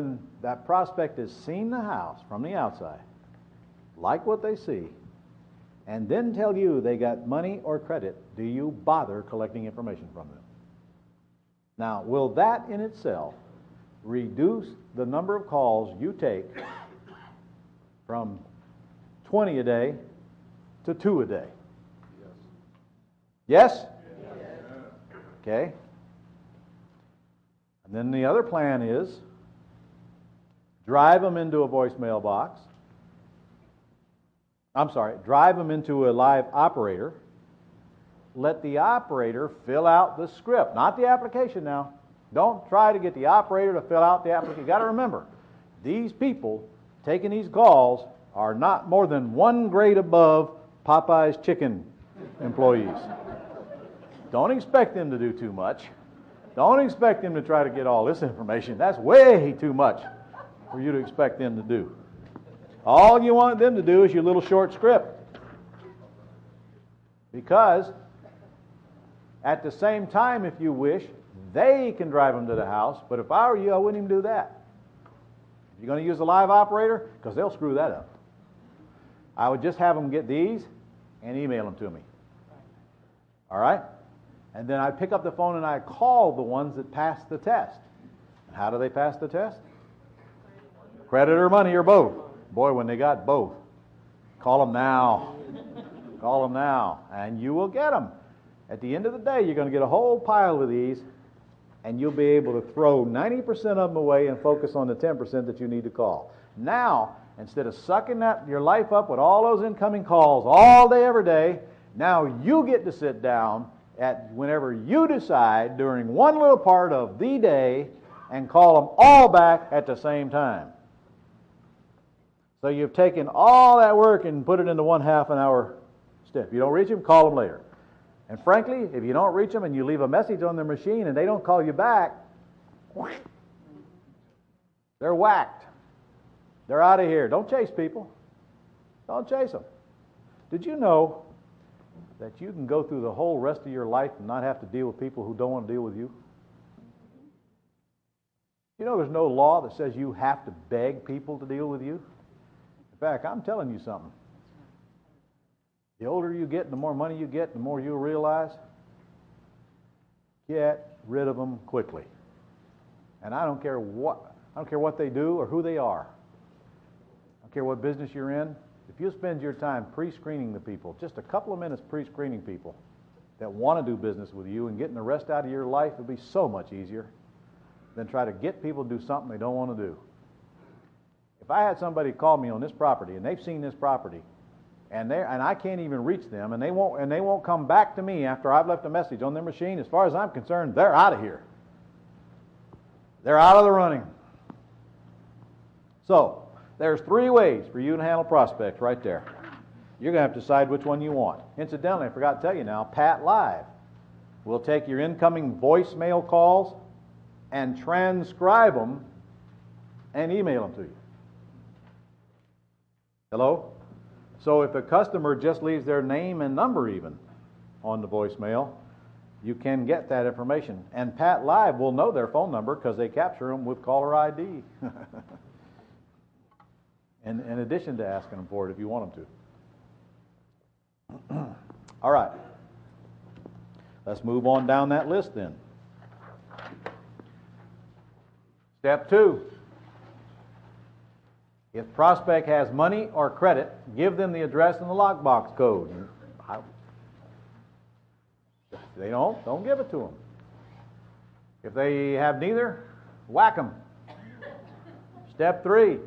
when that prospect has seen the house from the outside, like what they see, and then tell you they got money or credit, do you bother collecting information from them? Now, will that in itself reduce the number of calls you take from 20 a day to 2 a day? Yes? Okay. And then the other plan is drive them into a voicemail box. Drive them into a live operator. Let the operator fill out the script, not the application now. Don't try to get the operator to fill out the application. You got to remember, these people taking these calls are not more than one grade above Popeye's chicken employees. Don't expect them to do too much. Don't expect them to try to get all this information. That's way too much for you to expect them to do. All you want them to do is your little short script. Because at the same time, if you wish, they can drive them to the house. But if I were you, I wouldn't even do that. If you're going to use a live operator, because they'll screw that up, I would just have them get these and email them to me. All right? And then I'd pick up the phone and I'd call the ones that passed the test. And how do they pass the test? Credit or money or both. Boy, when they got both, call them now. Call them now. And you will get them. At the end of the day, you're going to get a whole pile of these, and you'll be able to throw 90% of them away and focus on the 10% that you need to call. Now, instead of sucking your life up with all those incoming calls all day, every day, now you get to sit down at whenever you decide during one little part of the day and call them all back at the same time. So you've taken all that work and put it into one half an hour step. If you don't reach them, call them later. And frankly, if you don't reach them and you leave a message on their machine and they don't call you back, they're whacked. They're out of here. Don't chase people. Don't chase them. Did you know that you can go through the whole rest of your life and not have to deal with people who don't want to deal with you? You know there's no law that says you have to beg people to deal with you? In fact, I'm telling you something. The older you get and the more money you get, the more you'll realize, get rid of them quickly. And I don't care what they do or who they are. I don't care what business you're in. If you spend your time pre-screening the people, just a couple of minutes pre-screening people that want to do business with you and getting the rest out of your life, it'll be so much easier than try to get people to do something they don't want to do. If I had somebody call me on this property and they've seen this property and I can't even reach them and they won't come back to me after I've left a message on their machine, as far as I'm concerned, they're out of here. They're out of the running. So, there's 3 ways for you to handle prospects right there. You're going to have to decide which one you want. Incidentally, I forgot to tell you now, Pat Live will take your incoming voicemail calls and transcribe them and email them to you. Hello? So if a customer just leaves their name and number even on the voicemail, you can get that information. And Pat Live will know their phone number because they capture them with caller ID. In addition to asking them for it if you want them to. All right. Let's move on down that list then. Step 2. If prospect has money or credit, give them the address and the lockbox code. If they don't give it to them. If they have neither, whack them. Step 3.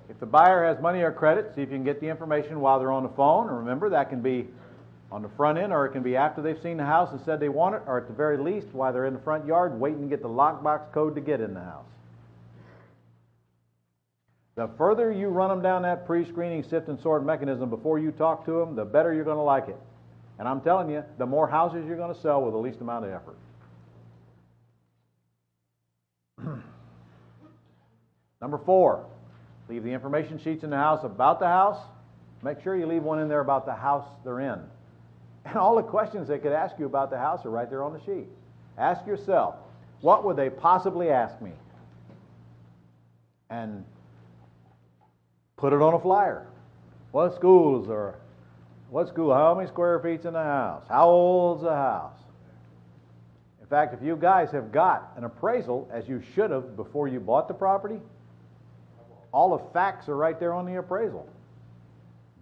If the buyer has money or credit, see if you can get the information while they're on the phone. And remember, that can be on the front end, or it can be after they've seen the house and said they want it, or at the very least, while they're in the front yard waiting to get the lockbox code to get in the house. The further you run them down that pre-screening sift and sort mechanism before you talk to them, the better you're going to like it. And I'm telling you, the more houses you're going to sell with the least amount of effort. Number 4. Leave the information sheets in the house about the house. Make sure you leave one in there about the house they're in. And all the questions they could ask you about the house are right there on the sheet. Ask yourself, what would they possibly ask me? and put it on a flyer. What school? How many square feet's in the house? How old's the house? In fact, if you guys have got an appraisal, as you should have before you bought the property, all the facts are right there on the appraisal.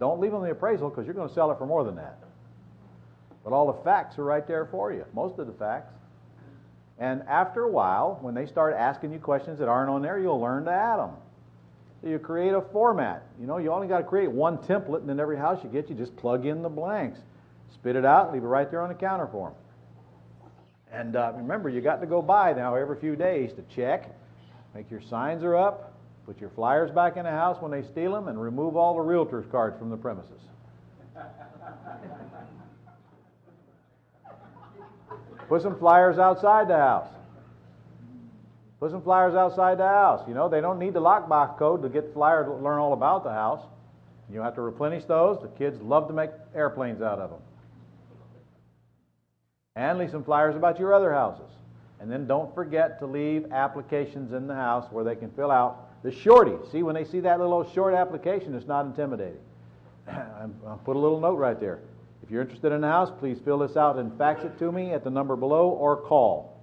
Don't leave on the appraisal because you're going to sell it for more than that. But all the facts are right there for you, most of the facts. And after a while, when they start asking you questions that aren't on there, you'll learn to add them. So you create a format. You only got to create one template, and in every house you get, you just plug in the blanks. Spit it out, leave it right there on the counter for them. And remember, you got to go by now every few days to check, make your signs are up, put your flyers back in the house when they steal them, and remove all the realtor's cards from the premises. Put some flyers outside the house. Put some flyers outside the house. They don't need the lockbox code to get flyers to learn all about the house. You have to replenish those. The kids love to make airplanes out of them. And leave some flyers about your other houses. And then don't forget to leave applications in the house where they can fill out the shorty. See, when they see that little short application, it's not intimidating. I'll put a little note right there. If you're interested in the house, please fill this out and fax it to me at the number below or call.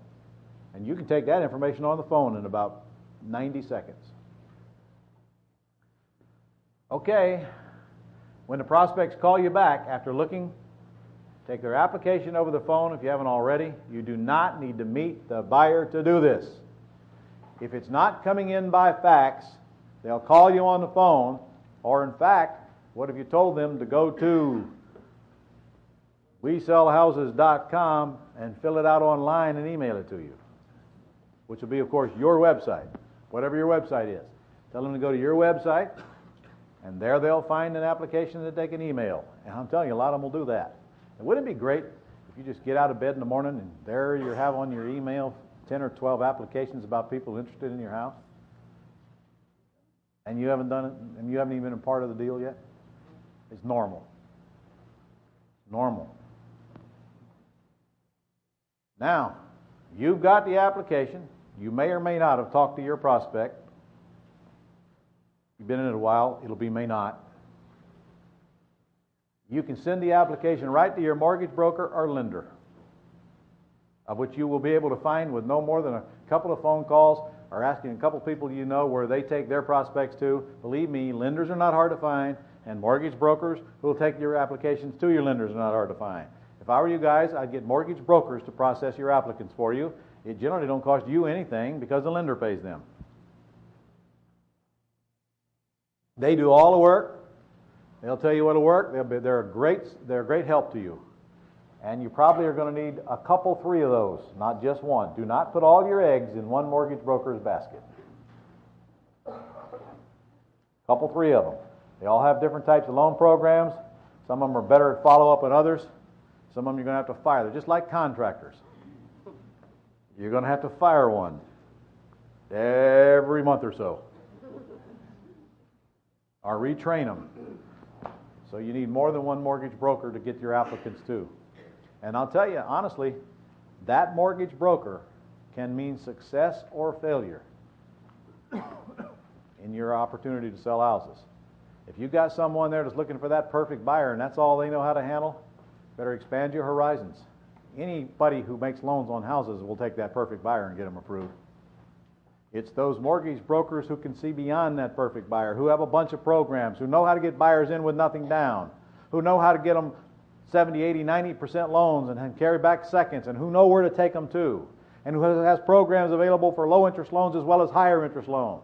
And you can take that information on the phone in about 90 seconds. Okay, when the prospects call you back after looking, take their application over the phone if you haven't already. You do not need to meet the buyer to do this. If it's not coming in by fax, they'll call you on the phone, or in fact, what if you told them to go to WeSellHouses.com and fill it out online and email it to you? Which will be, of course, your website, whatever your website is. Tell them to go to your website, and there they'll find an application that they can email. And I'm telling you, a lot of them will do that. And wouldn't it be great if you just get out of bed in the morning and there you have on your email 10 or 12 applications about people interested in your house? And you haven't done it, and you haven't even been a part of the deal yet? It's normal. Normal. Now, you've got the application. You may or may not have talked to your prospect. You've been in it a while. It'll be may not. You can send the application right to your mortgage broker or lender, of which you will be able to find with no more than a couple of phone calls or asking a couple people you know where they take their prospects to. Believe me, lenders are not hard to find, and mortgage brokers who will take your applications to your lenders are not hard to find. If I were you guys, I'd get mortgage brokers to process your applicants for you. It generally don't cost you anything because the lender pays them. They do all the work. They'll tell you what'll work. They're a great help to you. And you probably are going to need a couple, 3 of those, not just one. Do not put all your eggs in one mortgage broker's basket. Couple, 3 of them. They all have different types of loan programs. Some of them are better at follow-up than others. Some of them you're going to have to fire. They're just like contractors. You're going to have to fire one every month or so, or retrain them. So you need more than one mortgage broker to get your applicants to. And I'll tell you, honestly, that mortgage broker can mean success or failure in your opportunity to sell houses. If you've got someone there that's looking for that perfect buyer and that's all they know how to handle, better expand your horizons. Anybody who makes loans on houses will take that perfect buyer and get them approved. It's those mortgage brokers who can see beyond that perfect buyer, who have a bunch of programs, who know how to get buyers in with nothing down, who know how to get them 70, 80, 90% loans and carry back seconds, and who know where to take them to, and who has programs available for low interest loans as well as higher interest loans.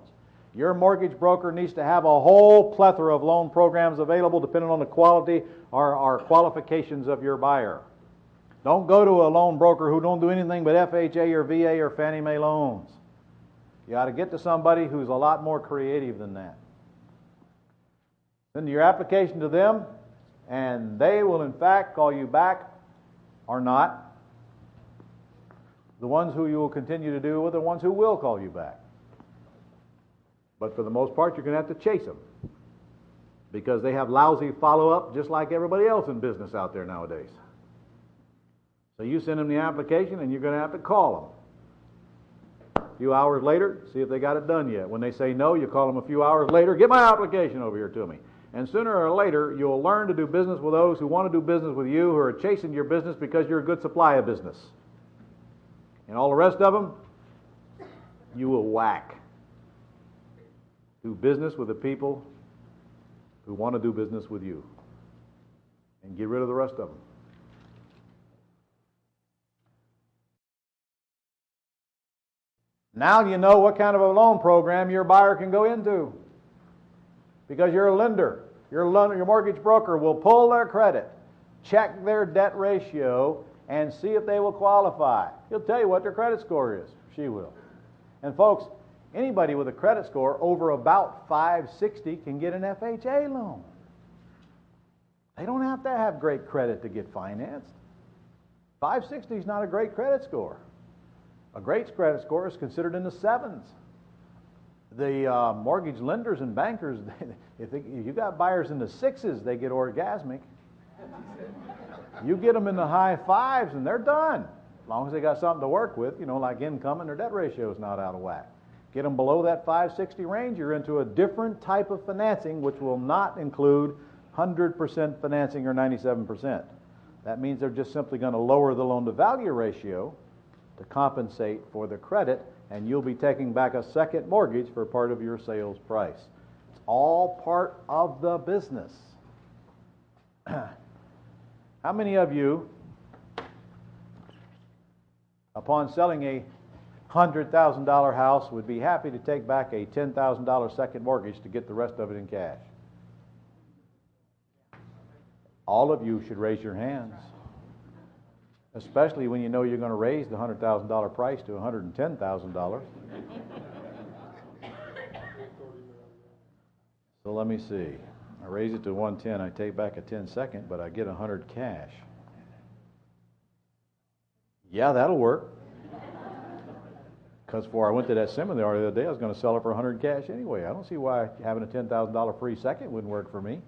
Your mortgage broker needs to have a whole plethora of loan programs available depending on the quality or qualifications of your buyer. Don't go to a loan broker who don't do anything but FHA or VA or Fannie Mae loans. You ought to get to somebody who's a lot more creative than that. Send your application to them, and they will in fact call you back or not. The ones who you will continue to do are the ones who will call you back. But for the most part, you're going to have to chase them because they have lousy follow-up just like everybody else in business out there nowadays. So you send them the application, and you're going to have to call them. few hours later, see if they got it done yet. When they say no, you call them a few hours later, get my application over here to me. And sooner or later, you'll learn to do business with those who want to do business with you, who are chasing your business because you're a good supply of business. And all the rest of them, you will whack. Do business with the people who want to do business with you. And get rid of the rest of them. Now you know what kind of a loan program your buyer can go into. Because you're a lender. Your mortgage broker will pull their credit, check their debt ratio, and see if they will qualify. He'll tell you what their credit score is. She will. And folks, anybody with a credit score over about 560 can get an FHA loan. They don't have to have great credit to get financed. 560 is not a great credit score. A great credit score is considered in the 7s. The mortgage lenders and bankers, if you got buyers in the 6s, they get orgasmic. You get them in the high 5s and they're done. As long as they got something to work with, like income and their debt ratio is not out of whack. Get them below that 560 range, you're into a different type of financing, which will not include 100% financing or 97%. That means they're just simply going to lower the loan-to-value ratio to compensate for the credit, and you'll be taking back a second mortgage for part of your sales price. It's all part of the business. How many of you, upon selling a $100,000 house, would be happy to take back a $10,000 second mortgage to get the rest of it in cash? All of you should raise your hands. Especially when you know you're going to raise the $100,000 price to $110,000. So let me see. I raise it to 110. I take back a 10 second, but I get 100 cash. Yeah, that'll work. Because before I went to that seminar the other day, I was going to sell it for 100 cash anyway. I don't see why having a $10,000 free second wouldn't work for me.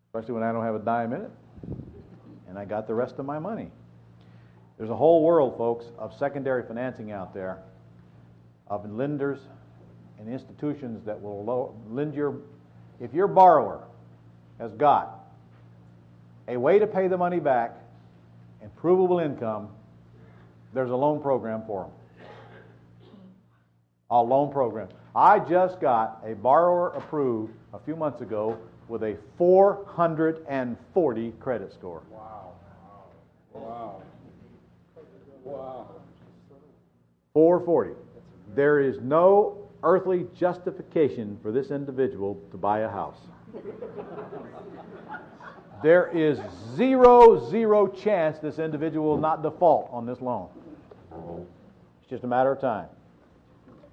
Especially when I don't have a dime in it. And I got the rest of my money. There's a whole world, folks, of secondary financing out there, of lenders and institutions that will lend if your borrower has got a way to pay the money back and provable income, there's a loan program for them. A loan program. I just got a borrower approved a few months ago with a 440 credit score. Wow. Wow. Wow. 440. There is no earthly justification for this individual to buy a house. There is zero chance this individual will not default on this loan. It's just a matter of time.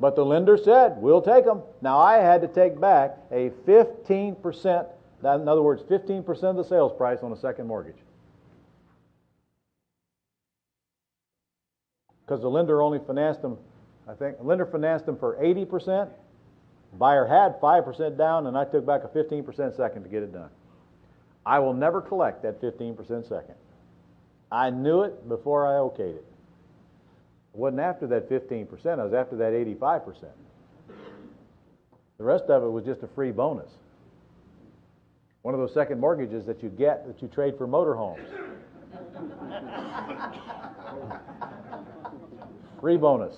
But the lender said, we'll take them. Now, I had to take back a 15%, in other words, 15% of the sales price on a second mortgage. Because the lender only financed them, the lender financed them for 80%. Buyer had 5% down, and I took back a 15% second to get it done. I will never collect that 15% second. I knew it before I okayed it. It wasn't after that 15%, I was after that 85%. The rest of it was just a free bonus. One of those second mortgages that you get that you trade for motorhomes. Free bonus.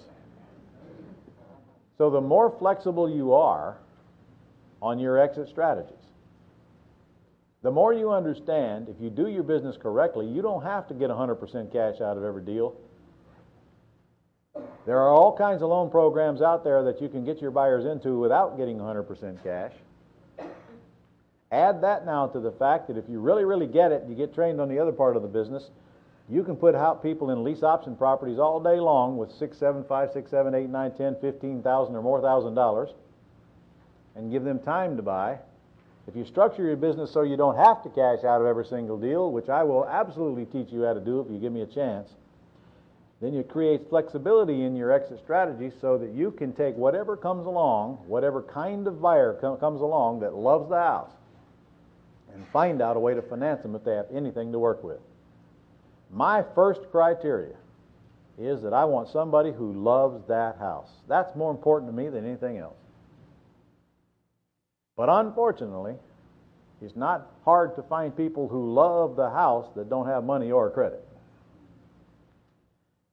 So the more flexible you are on your exit strategies, the more you understand, if you do your business correctly, you don't have to get 100% cash out of every deal. There are all kinds of loan programs out there that you can get your buyers into without getting 100% cash. Add that now to the fact that if you really get it, you get trained on the other part of the business, you can put out people in lease option properties all day long with $5, $6, $7, $8, $9, $10, $15,000 or more $1,000 and give them time to buy. If you structure your business so you don't have to cash out of every single deal, which I will absolutely teach you how to do if you give me a chance, then you create flexibility in your exit strategy so that you can take whatever comes along, whatever kind of buyer comes along that loves the house, and find out a way to finance them if they have anything to work with. My first criteria is that I want somebody who loves that house. That's more important to me than anything else. But unfortunately, it's not hard to find people who love the house that don't have money or credit.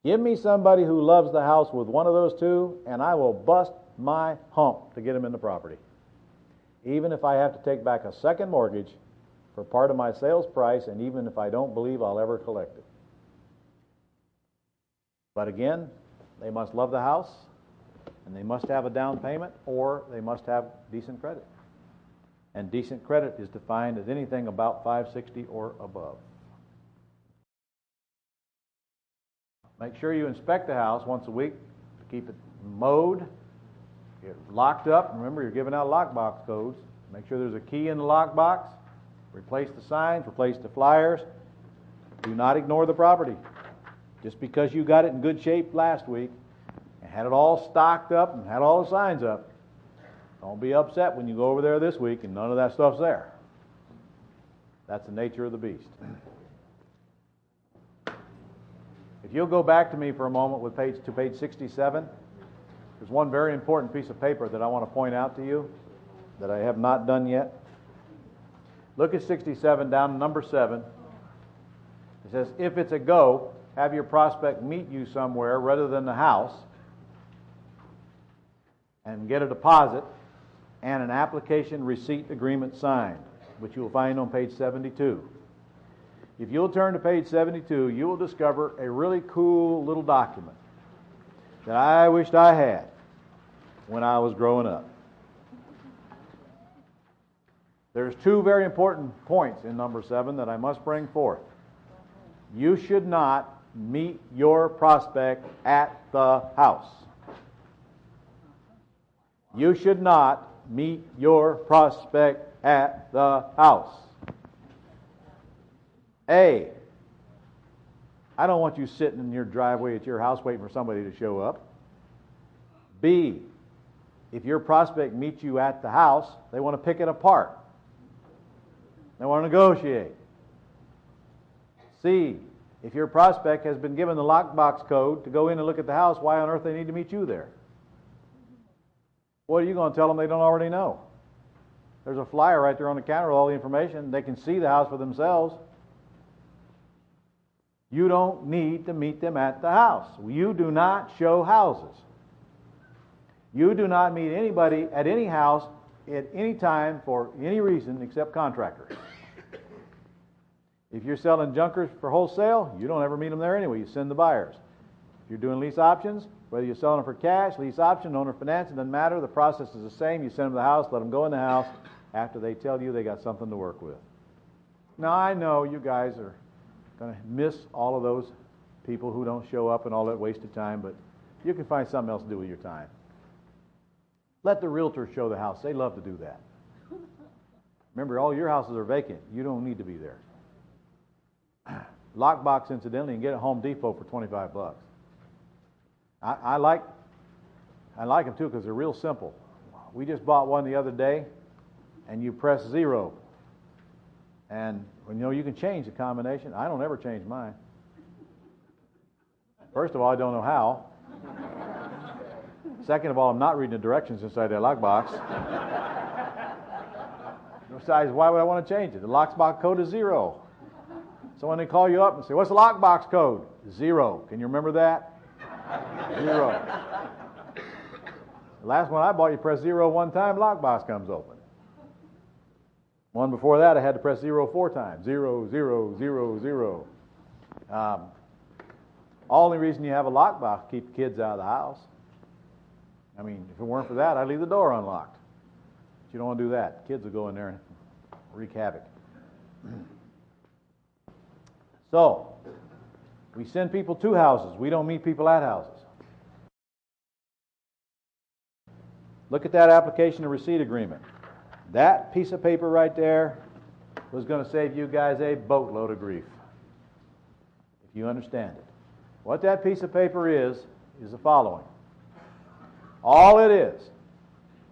Give me somebody who loves the house with one of those two, and I will bust my hump to get them in the property. Even if I have to take back a second mortgage for part of my sales price, and even if I don't believe I'll ever collect it. But again, they must love the house, and they must have a down payment, or they must have decent credit. And decent credit is defined as anything about 560 or above. Make sure you inspect the house once a week to keep it mowed, get locked up. Remember, you're giving out lockbox codes. Make sure there's a key in the lockbox. Replace the signs, replace the flyers. Do not ignore the property. Just because you got it in good shape last week and had it all stocked up and had all the signs up, don't be upset when you go over there this week and none of that stuff's there. That's the nature of the beast. If you'll go back to me for a moment with page 67, there's one very important piece of paper that I want to point out to you that I have not done yet. Look at 67 down to number 7. It says, if it's a go, have your prospect meet you somewhere rather than the house and get a deposit and an application receipt agreement signed, which you'll find on page 72. If you'll turn to page 72, you will discover a really cool little document that I wished I had when I was growing up. There's two very important points in number 7 that I must bring forth. You should not meet your prospect at the house. You should not meet your prospect at the house. A, I don't want you sitting in your driveway at your house waiting for somebody to show up. B, if your prospect meets you at the house, they want to pick it apart. They want to negotiate. C, if your prospect has been given the lockbox code to go in and look at the house, why on earth they need to meet you there? What are you going to tell them they don't already know? There's a flyer right there on the counter with all the information. They can see the house for themselves. You don't need to meet them at the house. You do not show houses. You do not meet anybody at any house at any time for any reason except contractors. If you're selling junkers for wholesale, you don't ever meet them there anyway. You send the buyers. If you're doing lease options, whether you're selling them for cash, lease option, owner finance, it doesn't matter. The process is the same. You send them to the house, let them go in the house after they tell you they got something to work with. Now, I know you guys are going to miss all of those people who don't show up and all that wasted time, but you can find something else to do with your time. Let the realtor show the house. They love to do that. Remember, all your houses are vacant. You don't need to be there. Lockbox, incidentally, you can get at Home Depot for $25. I like them too because they're real simple. We just bought one the other day, and you press 0. And you can change the combination. I don't ever change mine. First of all, I don't know how. Second of all, I'm not reading the directions inside that lockbox. Besides, why would I want to change it? The lockbox code is 0. So when they call you up and say, what's the lockbox code? 0. Can you remember that? 0. The last one I bought, you press 0 one time, lockbox comes open. One before that, I had to press 0 4 times. 0, 0, 0, 0. Only reason you have a lockbox, keep the kids out of the house. I mean, if it weren't for that, I'd leave the door unlocked. But you don't want to do that. Kids will go in there and wreak havoc. So, we send people to houses. We don't meet people at houses. Look at that application and receipt agreement. That piece of paper right there was going to save you guys a boatload of grief, if you understand it. What that piece of paper is the following. All it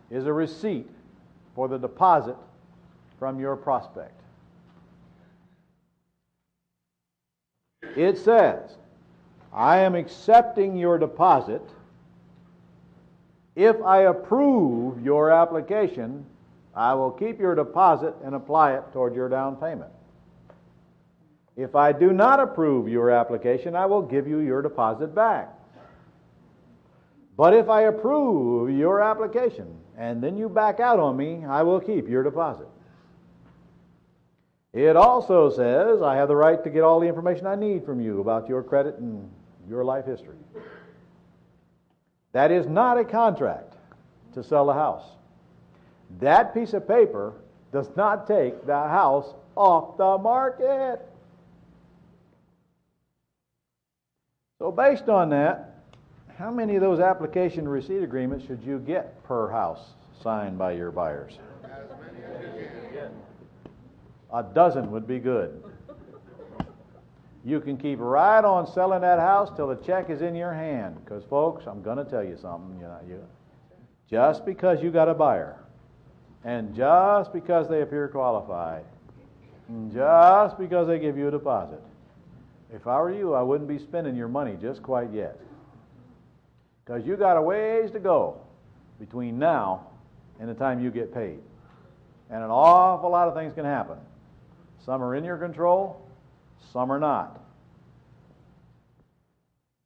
is a receipt for the deposit from your prospect. It says, I am accepting your deposit if I approve your application. I will keep your deposit and apply it toward your down payment. If I do not approve your application, I will give you your deposit back. But if I approve your application and then you back out on me, I will keep your deposit. It also says I have the right to get all the information I need from you about your credit and your life history. That is not a contract to sell the house. That piece of paper does not take the house off the market. So based on that, how many of those application receipt agreements should you get per house signed by your buyers? As many as you can get. A dozen would be good. You can keep right on selling that house till the check is in your hand. Because, folks, I'm going to tell you something. Just because you got a buyer, and just because they appear qualified, and just because they give you a deposit, if I were you, I wouldn't be spending your money just quite yet. Because you got a ways to go between now and the time you get paid. And an awful lot of things can happen. Some are in your control, some are not.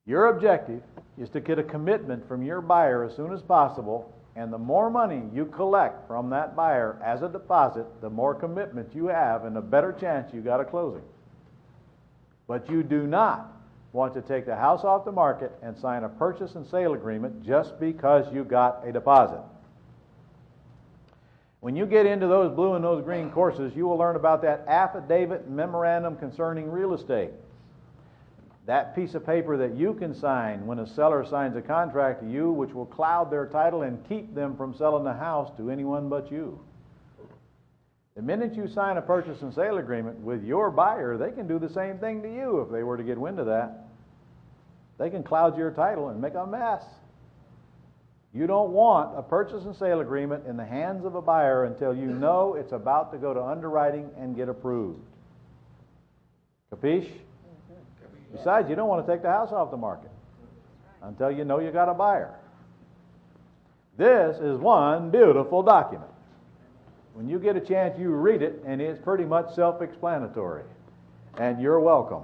Your objective is to get a commitment from your buyer as soon as possible, and the more money you collect from that buyer as a deposit, the more commitment you have and the better chance you got of closing. But you do not want to take the house off the market and sign a purchase and sale agreement just because you got a deposit. When you get into those blue and those green courses, you will learn about that affidavit memorandum concerning real estate. That piece of paper that you can sign when a seller signs a contract to you, which will cloud their title and keep them from selling the house to anyone but you. The minute you sign a purchase and sale agreement with your buyer, they can do the same thing to you if they were to get wind of that. They can cloud your title and make a mess. You don't want a purchase and sale agreement in the hands of a buyer until you know it's about to go to underwriting and get approved. Capiche? Besides, you don't want to take the house off the market until you know you got a buyer. This is one beautiful document. When you get a chance, you read it, and it's pretty much self-explanatory. And you're welcome.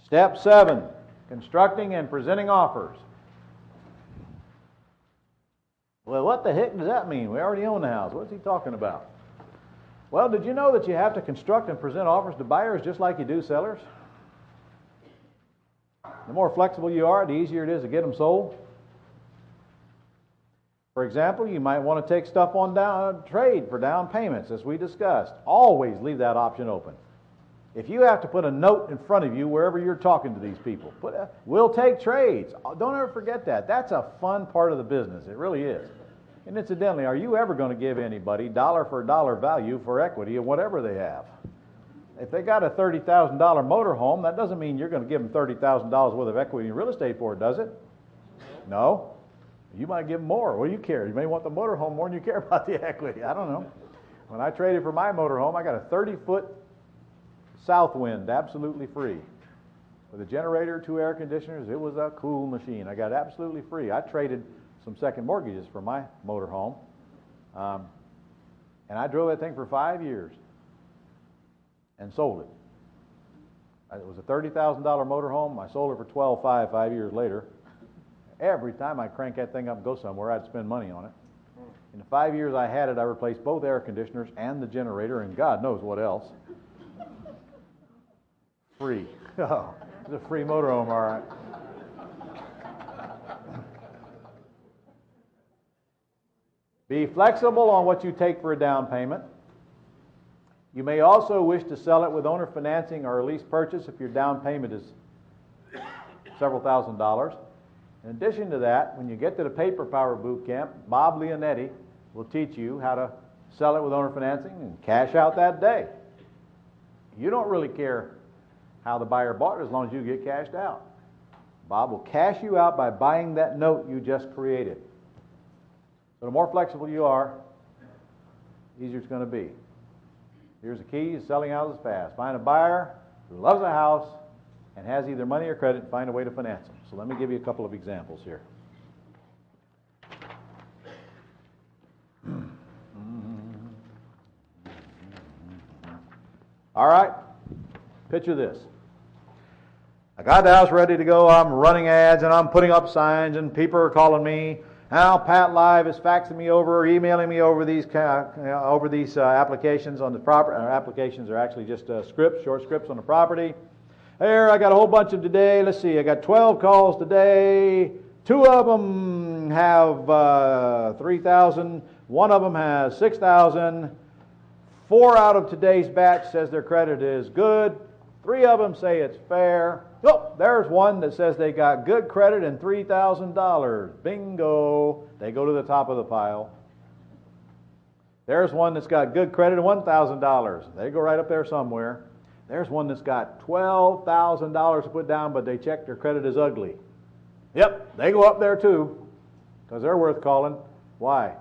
Step 7, constructing and presenting offers. Well, what the heck does that mean? We already own the house. What's he talking about? Well, did you know that you have to construct and present offers to buyers just like you do sellers? The more flexible you are, the easier it is to get them sold. For example, you might want to take stuff on trade for down payments, as we discussed. Always leave that option open. If you have to put a note in front of you wherever you're talking to these people, we'll take trades. Don't ever forget that. That's a fun part of the business. It really is. And incidentally, are you ever going to give anybody dollar for dollar value for equity of whatever they have? If they got a $30,000 motorhome, that doesn't mean you're going to give them $30,000 worth of equity in real estate for it, does it? No. You might give them more. What do you care? You may want the motorhome more than you care about the equity. I don't know. When I traded for my motorhome, I got a 30-foot Southwind absolutely free. With a generator, 2 air conditioners, it was a cool machine. I got it absolutely free. I traded some second mortgages for my motorhome. And I drove that thing for 5 years and sold it. It was a $30,000 motorhome. I sold it for $12,500 5 years later. Every time I crank that thing up and go somewhere, I'd spend money on it. In the 5 years I had it, I replaced both air conditioners and the generator, and God knows what else. Free. Oh, it's a free motorhome, all right. Be flexible on what you take for a down payment. You may also wish to sell it with owner financing or a lease purchase if your down payment is several $1,000s. In addition to that, when you get to the Paper Power Boot Camp, Bob Leonetti will teach you how to sell it with owner financing and cash out that day. You don't really care how the buyer bought it as long as you get cashed out. Bob will cash you out by buying that note you just created. So the more flexible you are, the easier it's going to be. Here's the keys. Selling houses fast. Find a buyer who loves a house and has either money or credit and find a way to finance them. So let me give you a couple of examples here. All right, picture this. I got the house ready to go. I'm running ads and I'm putting up signs and people are calling me. Now Pat Live is faxing me over or emailing me over these applications on the property. Applications are actually just scripts, short scripts on the property. Here, I got a whole bunch of today. Let's see, I got 12 calls today. 2 of them have 3,000. 1 of them has 6,000. 4 out of today's batch says their credit is good. 3 of them say it's fair. Oh, there's one that says they got good credit and $3,000. Bingo. They go to the top of the pile. There's one that's got good credit and $1,000. They go right up there somewhere. There's one that's got $12,000 to put down, but they check their credit is ugly. Yep, they go up there too, because they're worth calling. Why?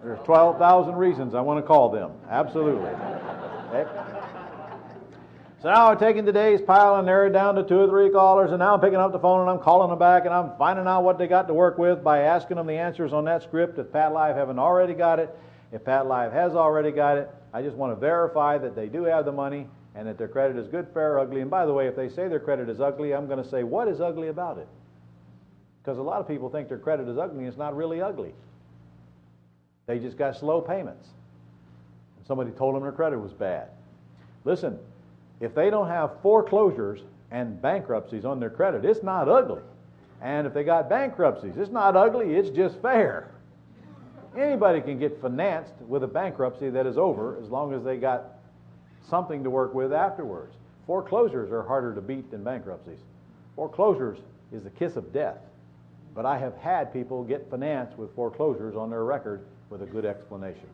There's 12,000 reasons I want to call them. Absolutely. Okay. So now I'm taking today's pile and narrowed down to 2 or 3 callers, and now I'm picking up the phone and I'm calling them back and I'm finding out what they got to work with by asking them the answers on that script if Pat Live haven't already got it. If Pat Live has already got it, I just want to verify that they do have the money and that their credit is good, fair, or ugly. And by the way, if they say their credit is ugly, I'm going to say, what is ugly about it? Because a lot of people think their credit is ugly and it's not really ugly. They just got slow payments. And somebody told them their credit was bad. Listen, if they don't have foreclosures and bankruptcies on their credit, it's not ugly. And if they got bankruptcies, it's not ugly, it's just fair. Anybody can get financed with a bankruptcy that is over as long as they got something to work with afterwards. Foreclosures are harder to beat than bankruptcies. Foreclosures is the kiss of death. But I have had people get financed with foreclosures on their record with a good explanation,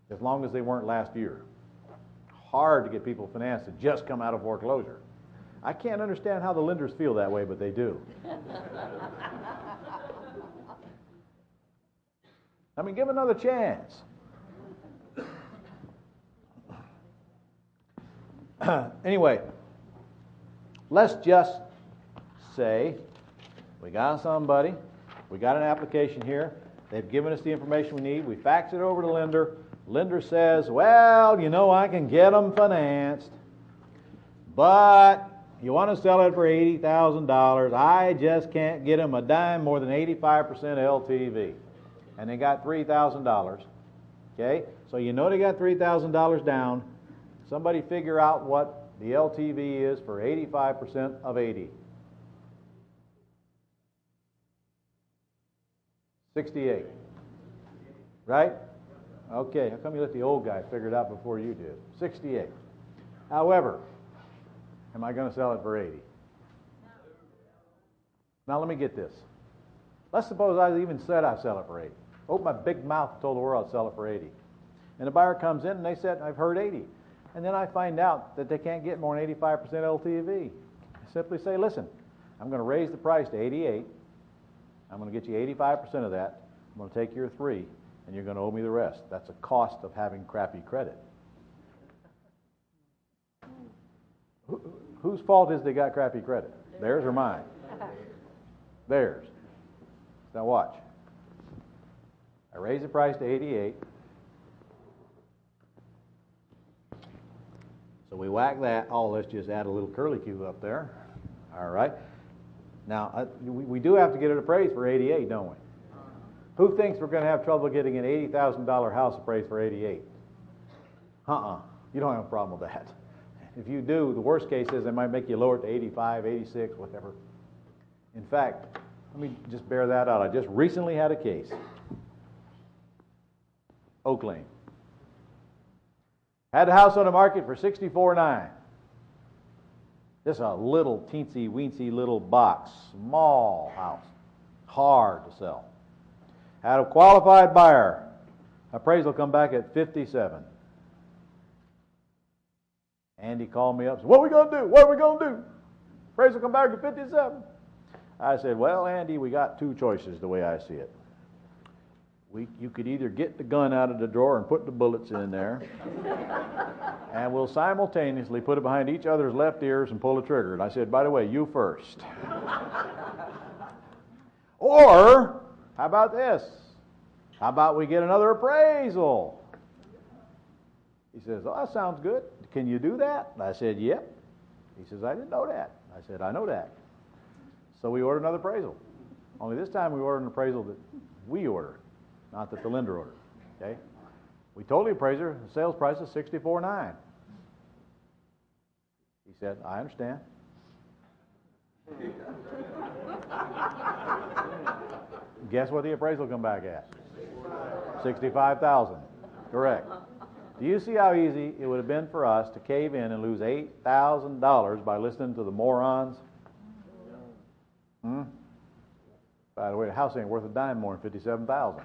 as long as they weren't last year. Hard to get people financed to just come out of foreclosure. I can't understand how the lenders feel that way, but they do. I mean, give another chance. Anyway, let's just say we got somebody, we got an application here, they've given us the information we need, we fax it over to the lender. Lender says, well, you know, I can get them financed, but you want to sell it for $80,000. I just can't get them a dime more than 85% LTV. And they got $3,000. Okay? So you know they got $3,000 down. Somebody figure out what the LTV is for 85% of 80. 68. Right? Okay, how come you let the old guy figure it out before you did? 68. However, am I going to sell it for 80? Now let me get this. Let's suppose I even said I sell it for 80. Open my big mouth and told the world I'd sell it for 80. And the buyer comes in and they said, I've heard 80. And then I find out that they can't get more than 85% LTV. I simply say, listen, I'm going to raise the price to 88. I'm going to get you 85% of that. I'm going to take your 3. And you're going to owe me the rest. That's a cost of having crappy credit. Whose fault is they got crappy credit? Theirs or mine? Theirs. Now watch. I raise the price to 88. So we whack that. Oh, let's just add a little curlicue up there. All right. Now, we do have to get it appraised for 88, don't we? Who thinks we're going to have trouble getting an $80,000 house appraised for 88? You don't have a problem with that. If you do, the worst case is they might make you lower it to 85, 86, whatever. In fact, let me just bear that out. I just recently had a case. Oak Lane. Had the house on the market for $64,900. Just a little teensy-weensy little box. Small house. Hard to sell. Had a qualified buyer. Appraisal come back at 57. Andy called me up and said, what are we going to do? What are we going to do? Appraisal come back at 57. I said, well, Andy, we got 2 choices the way I see it. You could either get the gun out of the drawer and put the bullets in there, and we'll simultaneously put it behind each other's left ears and pull the trigger. And I said, by the way, you first. Or, how about this? How about we get another appraisal? He says, oh, that sounds good. Can you do that? And I said, yep. He says, I didn't know that. I said, I know that. So we ordered another appraisal. Only this time we ordered an appraisal that we ordered, not that the lender ordered. Okay? We told the appraiser the sales price is $64,900. He said, I understand. Guess what the appraisal come back at? $65,000. Correct. Do you see how easy it would have been for us to cave in and lose $8,000 by listening to the morons? By the way, the house ain't worth a dime more than $57,000.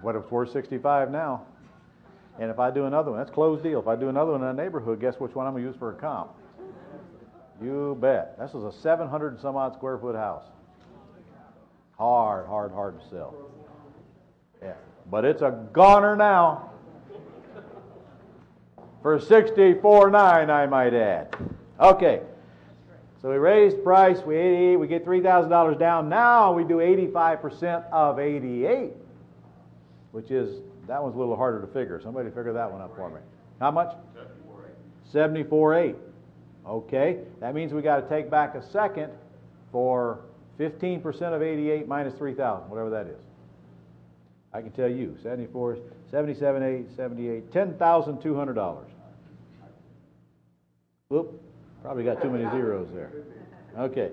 What if it's worth $65,000 now? And if I do another one, that's closed deal. If I do another one in a neighborhood, guess which one I'm going to use for a comp? You bet. This is a 700 and some odd square foot house. Hard to sell. Yeah. But it's a goner now. For $64,900, I might add. Okay. So we raised price, we get $3,000 down. Now we do 85% of 88, which is, that one's a little harder to figure. Somebody figure that one up for me. How much? 74.8. Okay. That means we got to take back a second for 15% of 88 minus 3,000, whatever that is. I can tell you, 74, 77.8, 78, $10,200. Whoop, probably got too many zeros there. Okay,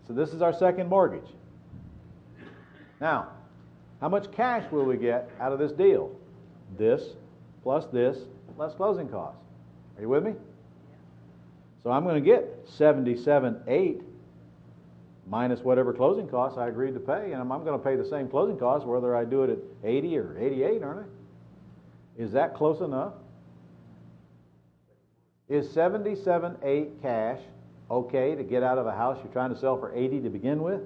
so this is our second mortgage. Now, how much cash will we get out of this deal? This, less closing costs. Are you with me? So I'm going to get 77.8 minus whatever closing costs I agreed to pay, and I'm going to pay the same closing costs whether I do it at 80 or 88, aren't I? Is that close enough? Is 77.8 cash okay to get out of a house you're trying to sell for 80 to begin with?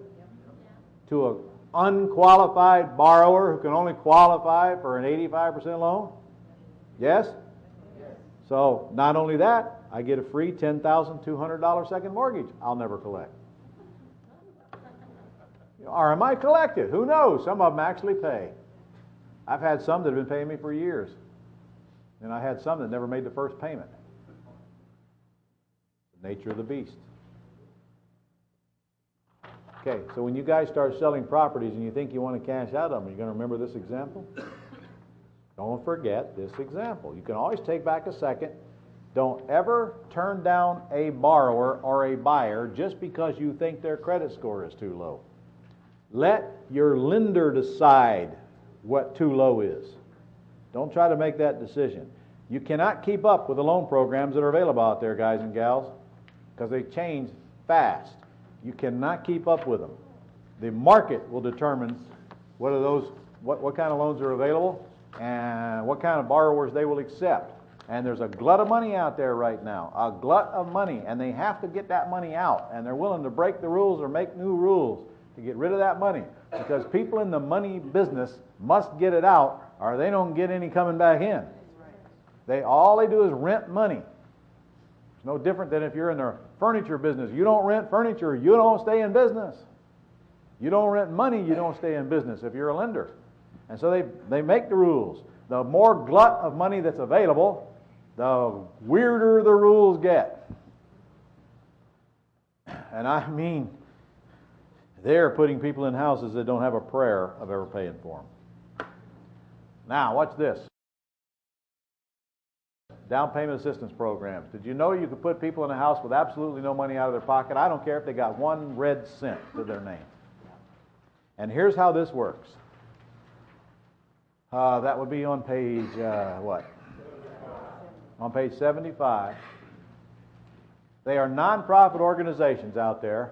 To an unqualified borrower who can only qualify for an 85% loan? Yes? So not only that, I get a free $10,200 second mortgage I'll never collect. Or am I collected? Who knows? Some of them actually pay. I've had some that have been paying me for years. And I had some that never made the first payment. The nature of the beast. Okay, so when you guys start selling properties and you think you want to cash out of them, you're going to remember this example? Don't forget this example. You can always take back a second. Don't ever turn down a borrower or a buyer just because you think their credit score is too low. Let your lender decide what too low is. Don't try to make that decision. You cannot keep up with the loan programs that are available out there, guys and gals, because they change fast. You cannot keep up with them. The market will determine what kind of loans are available and what kind of borrowers they will accept. And there's a glut of money out there right now, a glut of money, and they have to get that money out, and they're willing to break the rules or make new rules to get rid of that money, because people in the money business must get it out or they don't get any coming back in. All they do is rent money. It's no different than if you're in the furniture business. You don't rent furniture, you don't stay in business. You don't rent money, you don't stay in business if you're a lender. And so they make the rules. The more glut of money that's available, the weirder the rules get. And I mean, they're putting people in houses that don't have a prayer of ever paying for them. Now, watch this. Down payment assistance programs. Did you know you could put people in a house with absolutely no money out of their pocket? I don't care if they got 1 red cent to their name. And here's how this works. That would be on page, what? On page 75. They are nonprofit organizations out there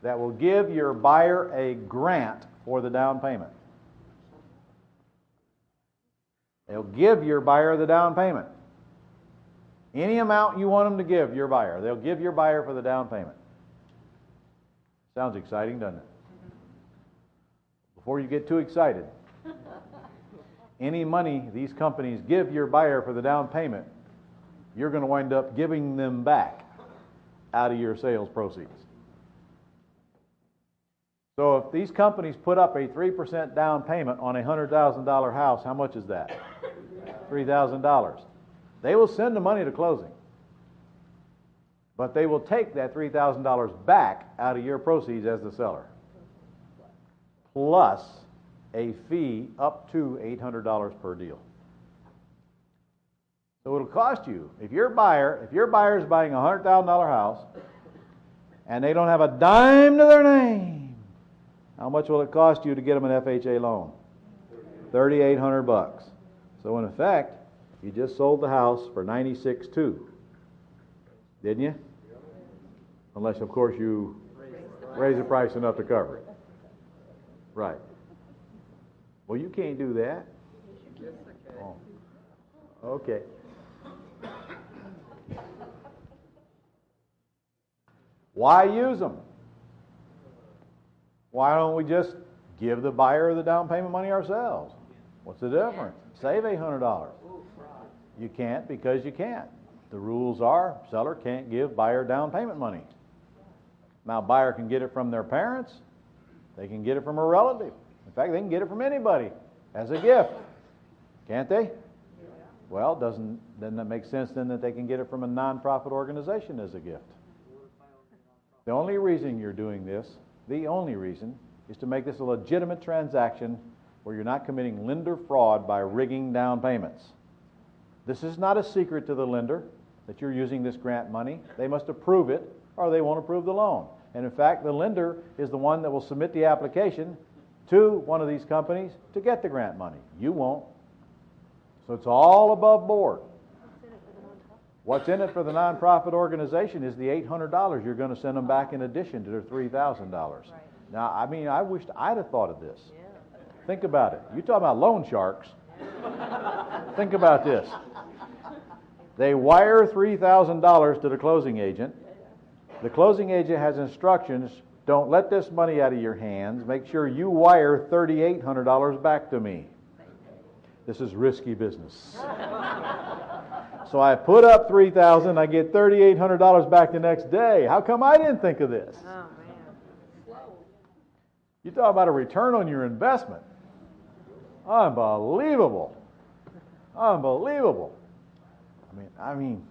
that will give your buyer a grant for the down payment. They'll give your buyer the down payment. Any amount you want them to give your buyer, they'll give your buyer for the down payment. Sounds exciting, doesn't it? Before you get too excited, any money these companies give your buyer for the down payment, you're going to wind up giving them back out of your sales proceeds. So if these companies put up a 3% down payment on a $100,000 house, how much is that? $3,000. They will send the money to closing, but they will take that $3,000 back out of your proceeds as the seller, plus a fee up to $800 per deal. So it'll cost you, if your buyer is buying a $100,000 house and they don't have a dime to their name, how much will it cost you to get them an FHA loan? $3,800. So in effect, you just sold the house for $96,200, didn't you? Unless, of course, you raise the price enough to cover it. Right. Well, you can't do that. Oh. Okay. Why use them? Why don't we just give the buyer the down payment money ourselves? What's the difference? Save $800. You can't because you can't. The rules are seller can't give buyer down payment money. Now, buyer can get it from their parents. They can get it from a relative. In fact, they can get it from anybody as a gift. Can't they? Well, doesn't that make sense then that they can get it from a nonprofit organization as a gift? The only reason you're doing this, the only reason, is to make this a legitimate transaction where you're not committing lender fraud by rigging down payments. This is not a secret to the lender that you're using this grant money. They must approve it or they won't approve the loan. And in fact, the lender is the one that will submit the application to one of these companies to get the grant money. You won't. So it's all above board. What's in it for the nonprofit organization is the $800 you're going to send them back in addition to their $3,000. Right. Now, I mean, I wished I'd have thought of this. Yeah. Think about it. You talk about loan sharks. Think about this. They wire $3,000 to the closing agent. The closing agent has instructions: don't let this money out of your hands. Make sure you wire $3,800 back to me. This is risky business. So I put up $3,000, I get $3,800 back the next day. How come I didn't think of this? Oh, man. You talk about a return on your investment. Unbelievable. Unbelievable. I mean,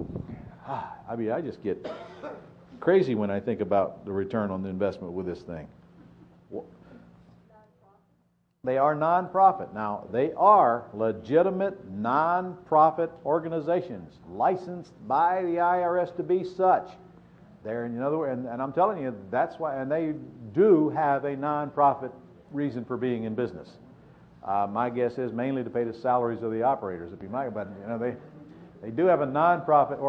I just get crazy when I think about the return on the investment with this thing. They are nonprofit. Now, they are legitimate nonprofit organizations licensed by the IRS to be such. They're, in other words, and I'm telling you, that's why, and they do have a nonprofit reason for being in business. My guess is mainly to pay the salaries of the operators. If you might, but they do have a nonprofit.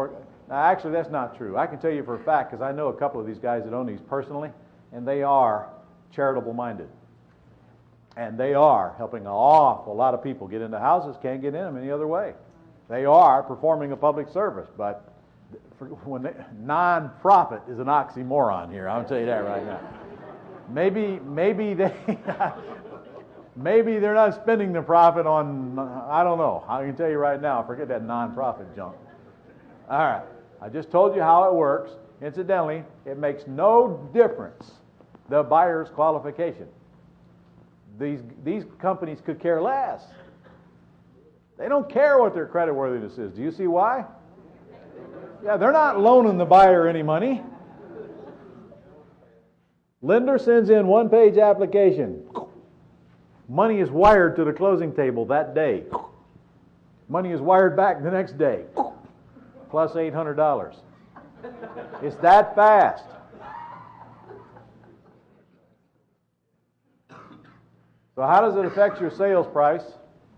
Now, actually, that's not true. I can tell you for a fact because I know a couple of these guys that own these personally, and they are charitable minded. And they are helping an awful lot of people get into houses, can't get in them any other way. They are performing a public service, but non-profit is an oxymoron here. I'll tell you that right now. Maybe they're not spending the profit on, I don't know. I can tell you right now, forget that non-profit junk. All right, I just told you how it works. Incidentally, it makes no difference the buyer's qualification. These companies could care less. They don't care what their creditworthiness is. Do you see why? Yeah, they're not loaning the buyer any money. Lender sends in one-page application. Money is wired to the closing table that day. Money is wired back the next day. Plus $800. It's that fast. So how does it affect your sales price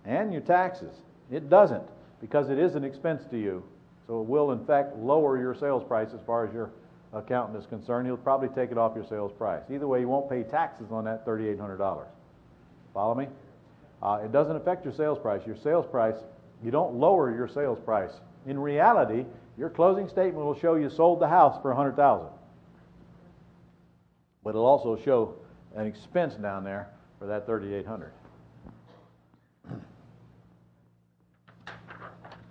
and your taxes? It doesn't, because it is an expense to you. So it will, in fact, lower your sales price as far as your accountant is concerned. He'll probably take it off your sales price. Either way, you won't pay taxes on that $3,800. Follow me? It doesn't affect your sales price. Your sales price, you don't lower your sales price. In reality, your closing statement will show you sold the house for $100,000. But it'll also show an expense down there for that $3,800.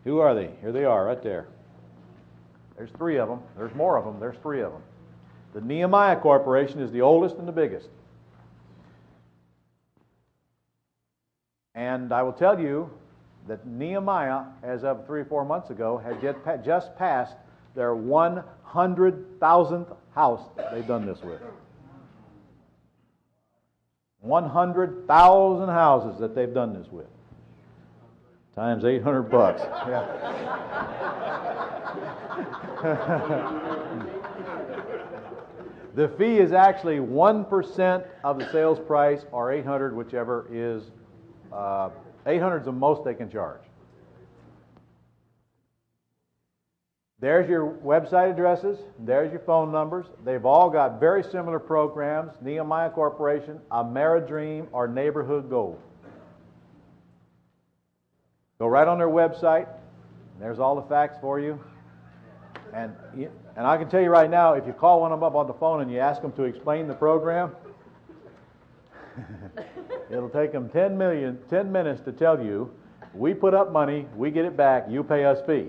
Who are they? Here they are, right there. There's three of them. There's more of them. There's three of them. The Nehemiah Corporation is the oldest and the biggest. And I will tell you that Nehemiah, as of 3 or 4 months ago, had just passed their 100,000th house that they've done this with. 100,000 houses that they've done this with. Times $800. Yeah. The fee is actually 1% of the sales price, or $800, whichever is. 800 is the most they can charge. There's your website addresses. There's your phone numbers. They've all got very similar programs. Nehemiah Corporation, Ameridream, or Neighborhood Gold. Go right on their website. There's all the facts for you. And I can tell you right now, if you call one of them up on the phone and you ask them to explain the program, it'll take them 10 minutes to tell you, we put up money, we get it back, you pay us fee.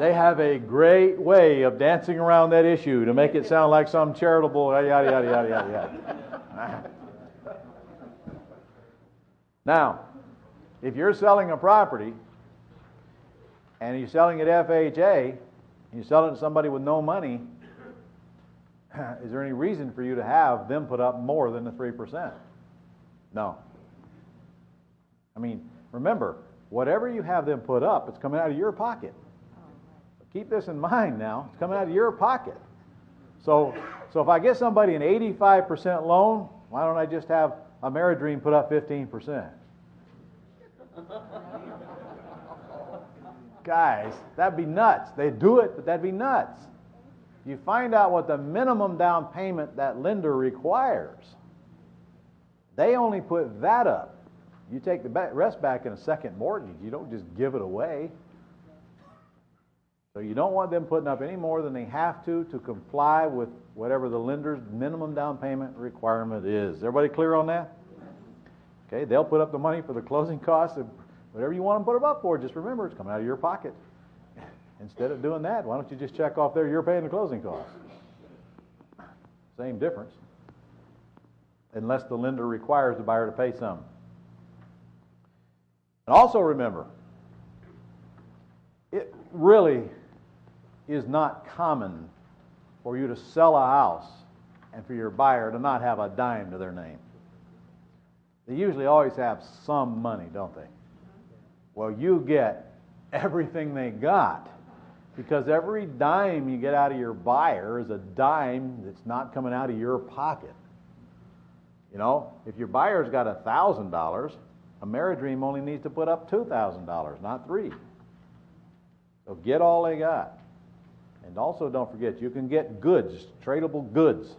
They have a great way of dancing around that issue to make it sound like some charitable yada, yada, yada, yada, yada. Now, if you're selling a property and you're selling it FHA, and you're selling it to somebody with no money, is there any reason for you to have them put up more than the 3%? No. I mean, remember, whatever you have them put up, it's coming out of your pocket. Keep this in mind now. It's coming out of your pocket. So if I get somebody an 85% loan, why don't I just have Ameridream put up 15%? Guys, that'd be nuts. They'd do it, but that'd be nuts. You find out what the minimum down payment that lender requires. They only put that up. You take the rest back in a second mortgage. You don't just give it away. So you don't want them putting up any more than they have to comply with whatever the lender's minimum down payment requirement is. Everybody clear on that? Okay, they'll put up the money for the closing costs. Whatever you want them to put them up for, just remember, it's coming out of your pocket. Instead of doing that, why don't you just check off there, you're paying the closing costs. Same difference. Unless the lender requires the buyer to pay some. And also remember, it really is not common for you to sell a house and for your buyer to not have a dime to their name. They usually always have some money, don't they? Well, you get everything they got, because every dime you get out of your buyer is a dime that's not coming out of your pocket. You know, if your buyer's got $1,000, Ameridream only needs to put up $2,000, not $3,000. So get all they got. And also don't forget, you can get goods, tradable goods,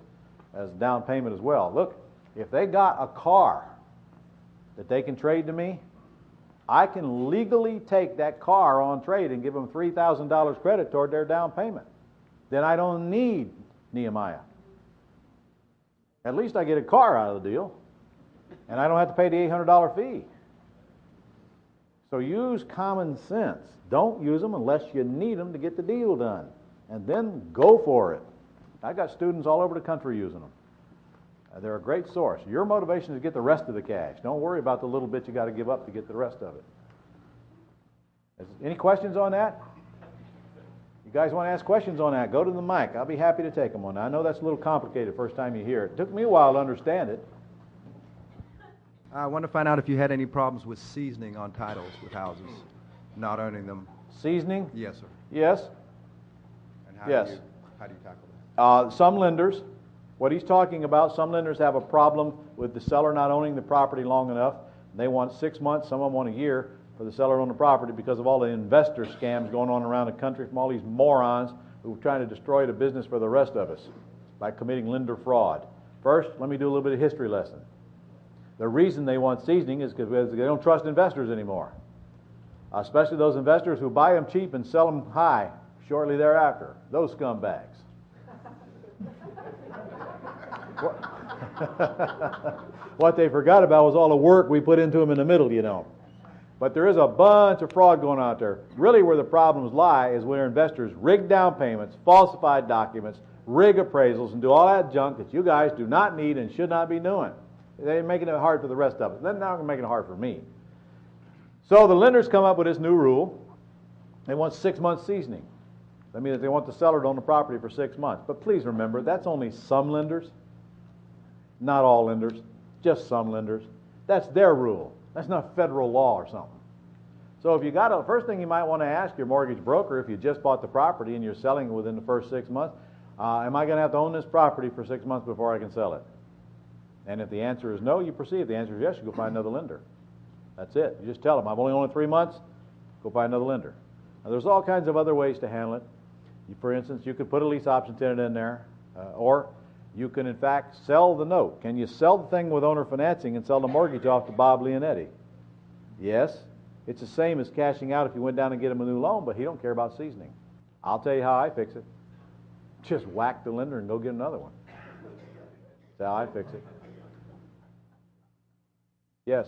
as down payment as well. Look, if they got a car that they can trade to me, I can legally take that car on trade and give them $3,000 credit toward their down payment. Then I don't need Nehemiah. At least I get a car out of the deal, and I don't have to pay the $800 fee. So use common sense. Don't use them unless you need them to get the deal done. And then go for it. I've got students all over the country using them. They're a great source. Your motivation is to get the rest of the cash. Don't worry about the little bit you got to give up to get the rest of it. Any questions on that? You guys want to ask questions on that? Go to the mic. I'll be happy to take them on. I know that's a little complicated first time you hear it. It took me a while to understand it. I want to find out if you had any problems with seasoning on titles with houses, not owning them. Seasoning? Yes, sir. Yes. And how Yes. do you tackle that? Some lenders, what he's talking about, some lenders have a problem with the seller not owning the property long enough. They want 6 months, some of them want a year for the seller to own the property because of all the investor scams going on around the country from all these morons who are trying to destroy the business for the rest of us by committing lender fraud. First, let me do a little bit of history lesson. The reason they want seasoning is because they don't trust investors anymore, especially those investors who buy them cheap and sell them high shortly thereafter. Those scumbags. What they forgot about was all the work we put into them in the middle, you know. But there is a bunch of fraud going on out there. Really where the problems lie is where investors rig down payments, falsified documents, rig appraisals, and do all that junk that you guys do not need and should not be doing. They're making it hard for the rest of us. Then now they're making it hard for me. So the lenders come up with this new rule. They want 6 months seasoning. That means they want the seller to own the property for 6 months. But please remember, that's only some lenders. Not all lenders. Just some lenders. That's their rule. That's not federal law or something. So if you got to, first thing you might want to ask your mortgage broker, if you just bought the property and you're selling it within the first 6 months, am I going to have to own this property for 6 months before I can sell it? And if the answer is no, you proceed. If the answer is yes, you go find another lender. That's it. You just tell them, I've only owned it 3 months, go find another lender. Now, there's all kinds of other ways to handle it. For instance, you could put a lease option tenant in there, or you can, in fact, sell the note. Can you sell the thing with owner financing and sell the mortgage off to Bob Leonetti? Yes. It's the same as cashing out if you went down and get him a new loan, but he don't care about seasoning. I'll tell you how I fix it. Just whack the lender and go get another one. That's how I fix it. Yes?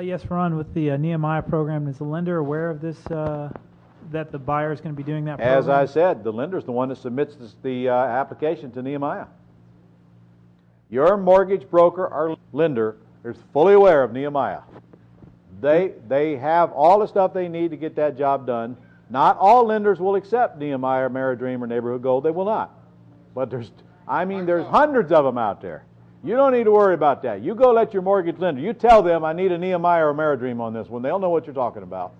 Yes, Ron, with the Nehemiah program, is the lender aware of this, that the buyer is going to be doing that program? As I said, the lender's the one that submits the application to Nehemiah. Your mortgage broker or lender is fully aware of Nehemiah. They have all the stuff they need to get that job done. Not all lenders will accept Nehemiah or Ameridream or Neighborhood Gold. They will not. But there's hundreds of them out there. You don't need to worry about that. You go let your mortgage lender, you tell them I need a Nehemiah or Ameridream on this one. They'll know what you're talking about.